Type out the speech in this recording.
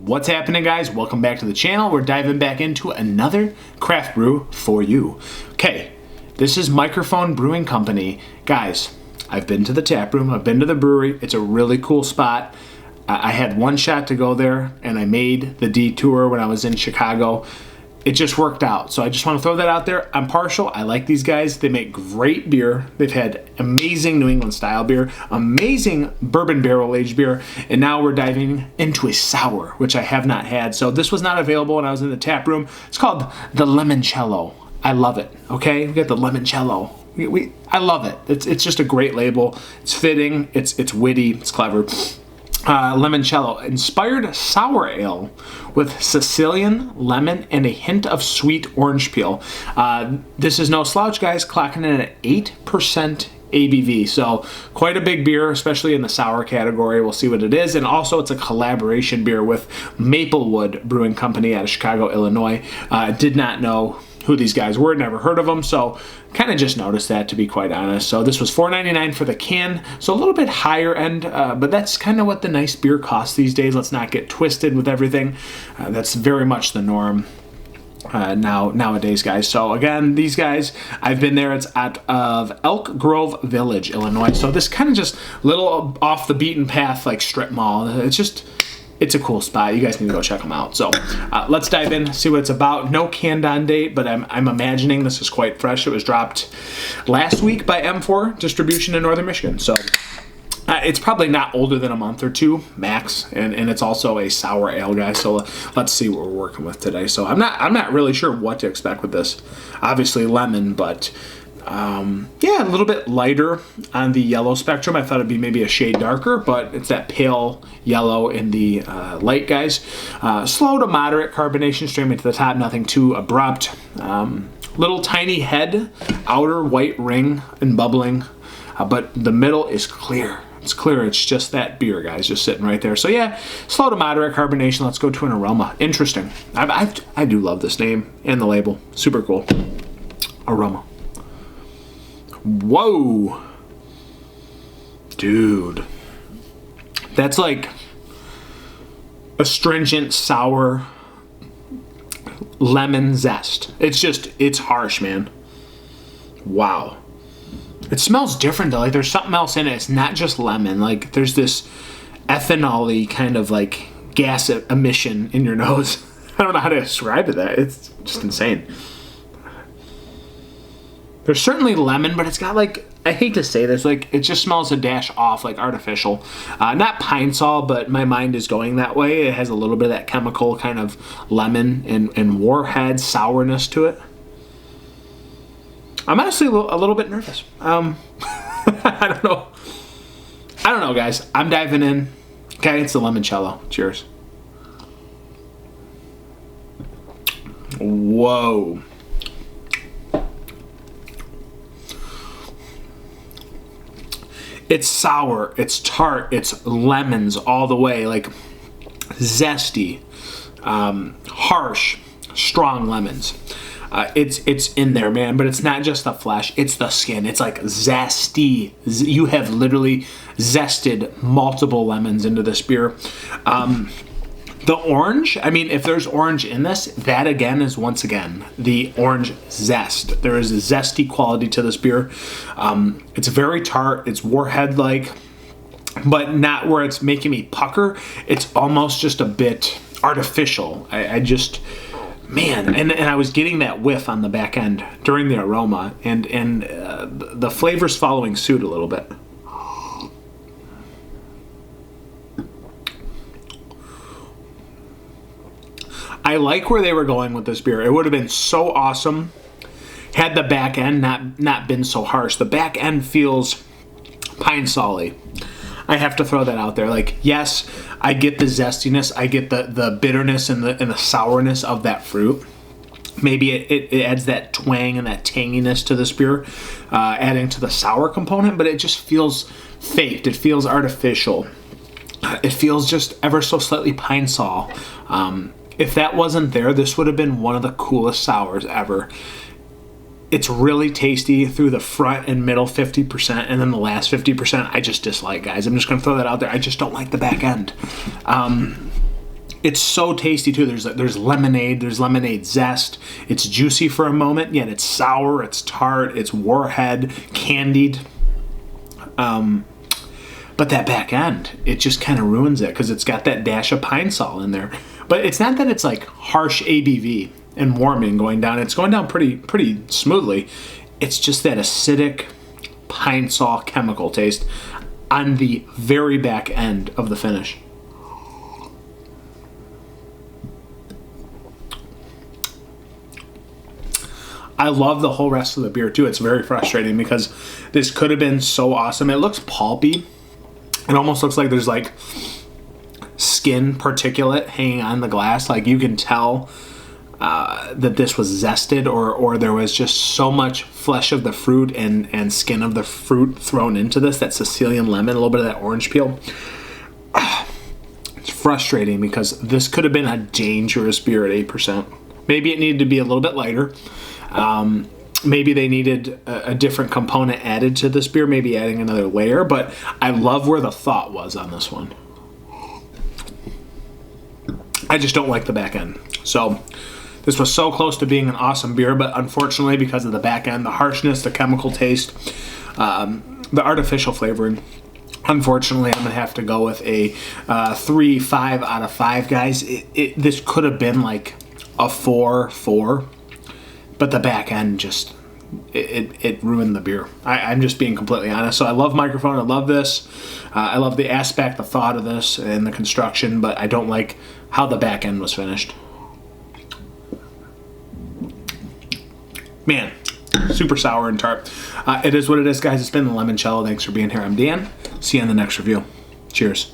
What's happening, guys? Welcome back to the channel. We're diving back into another craft brew for you. Okay, this is Mikerphone Brewing Company. Guys, I've been to the tap room, I've been to the brewery. It's a really cool spot. I had one shot to go there, and I made the detour when I was in Chicago. It just worked out. So I just want to throw that out there. I'm partial. I like these guys. They make great beer. They've had amazing New England style beer, amazing bourbon barrel aged beer, and now we're diving into a sour, which I have not had. So this was not available when I was in the tap room. It's called the Limoncello. I love it. Okay, we got the Limoncello. I love it. It's just a great label. It's fitting. It's witty. It's clever. Limoncello-Inspired sour ale with Sicilian, lemon, and a hint of sweet orange peel. This is no slouch, guys, clocking in at 8% ABV. So quite a big beer, especially in the sour category. We'll see what it is. And also it's a collaboration beer with Maplewood Brewing Company out of Chicago, Illinois. Did not know who these guys were, never heard of them, so kind of just noticed that, to be quite honest. So this was $4.99 for the can, so a little bit higher end, but that's kind of what the nice beer costs these days. Let's not get twisted with everything. That's very much the norm nowadays, guys. So again, these guys, I've been there. It's out of Elk Grove Village, Illinois. So this kind of just little off the beaten path, like strip mall. It's a cool spot. You guys need to go check them out. So let's dive in, see what it's about. No canned on date, but I'm imagining this is quite fresh. It was dropped last week by M4 Distribution in Northern Michigan. So it's probably not older than a month or two max, and it's also a sour ale, guys. So let's see what we're working with today. So I'm not really sure what to expect with this. Obviously lemon, but yeah, a little bit lighter on the yellow spectrum. I thought it'd be maybe a shade darker, but it's that pale yellow in the light, guys. Slow to moderate carbonation, straight into the top, nothing too abrupt. Little tiny head, outer white ring and bubbling, but the middle is clear. It's clear. It's just that beer, guys, just sitting right there. So yeah, slow to moderate carbonation. Let's go to an aroma. Interesting. I do love this name and the label. Super cool. Aroma. Whoa, dude, that's like astringent, sour lemon zest. It's harsh, man. Wow. It smells different though. Like there's something else in it. It's not just lemon. Like there's this ethanol-y kind of like gas emission in your nose. I don't know how to describe it. It's just insane. There's certainly lemon, but it's got like, I hate to say this, like it just smells a dash off, like artificial. Not pine sol, but my mind is going that way. It has a little bit of that chemical kind of lemon and warhead sourness to it. I'm honestly a little bit nervous. I don't know, guys. I'm diving in. Okay, it's the limoncello. Cheers. Whoa. It's sour, it's tart, it's lemons all the way, like zesty, harsh, strong lemons. It's in there, man, but it's not just the flesh, it's the skin. It's like zesty. You have literally zested multiple lemons into this beer. The orange, I mean, if there's orange in this, that again is once again the orange zest. There is a zesty quality to this beer. It's very tart, it's warhead-like, but not where it's making me pucker. It's almost just a bit artificial. I just, man, and I was getting that whiff on the back end during the aroma, and the flavor's following suit a little bit. I like where they were going with this beer. It would have been so awesome had the back end not been so harsh. The back end feels pine sol-y. I have to throw that out there. Like, yes, I get the zestiness, I get the bitterness and the sourness of that fruit. Maybe it adds that twang and that tanginess to this beer, adding to the sour component, but it just feels faked. It feels artificial. It feels just ever so slightly pine sol. If that wasn't there, this would have been one of the coolest sours ever. It's really tasty through the front and middle 50%, and then the last 50% I just dislike, guys. I'm just going to throw that out there. I just don't like the back end. It's so tasty too. There's lemonade, there's lemonade zest. It's juicy for a moment, yet it's sour, it's tart, it's warhead, candied. But that back end, it just kind of ruins it because it's got that dash of pine sol in there. But it's not that it's like harsh ABV and warming going down. It's going down pretty smoothly. It's just that acidic pine sol chemical taste on the very back end of the finish. I love the whole rest of the beer too. It's very frustrating because this could have been so awesome. It looks pulpy. It almost looks like there's like skin particulate hanging on the glass. Like you can tell that this was zested or there was just so much flesh of the fruit and skin of the fruit thrown into this. That Sicilian lemon, a little bit of that orange peel. It's frustrating because this could have been a dangerous beer at 8%. Maybe it needed to be a little bit lighter. Maybe they needed a different component added to this beer, maybe adding another layer, but I love where the thought was on this one. I just don't like the back end. So this was so close to being an awesome beer, but unfortunately because of the back end, the harshness, the chemical taste, the artificial flavoring, unfortunately I'm going to have to go with a 3.5 out of 5, guys. This could have been like a 4.4. But the back end just, it ruined the beer. I'm just being completely honest. So I love Mikerphone. I love this. I love the aspect, the thought of this, and the construction, but I don't like how the back end was finished. Man, super sour and tart. It is what it is, guys. It's been the Limoncello. Thanks for being here. I'm Dan. See you on the next review. Cheers.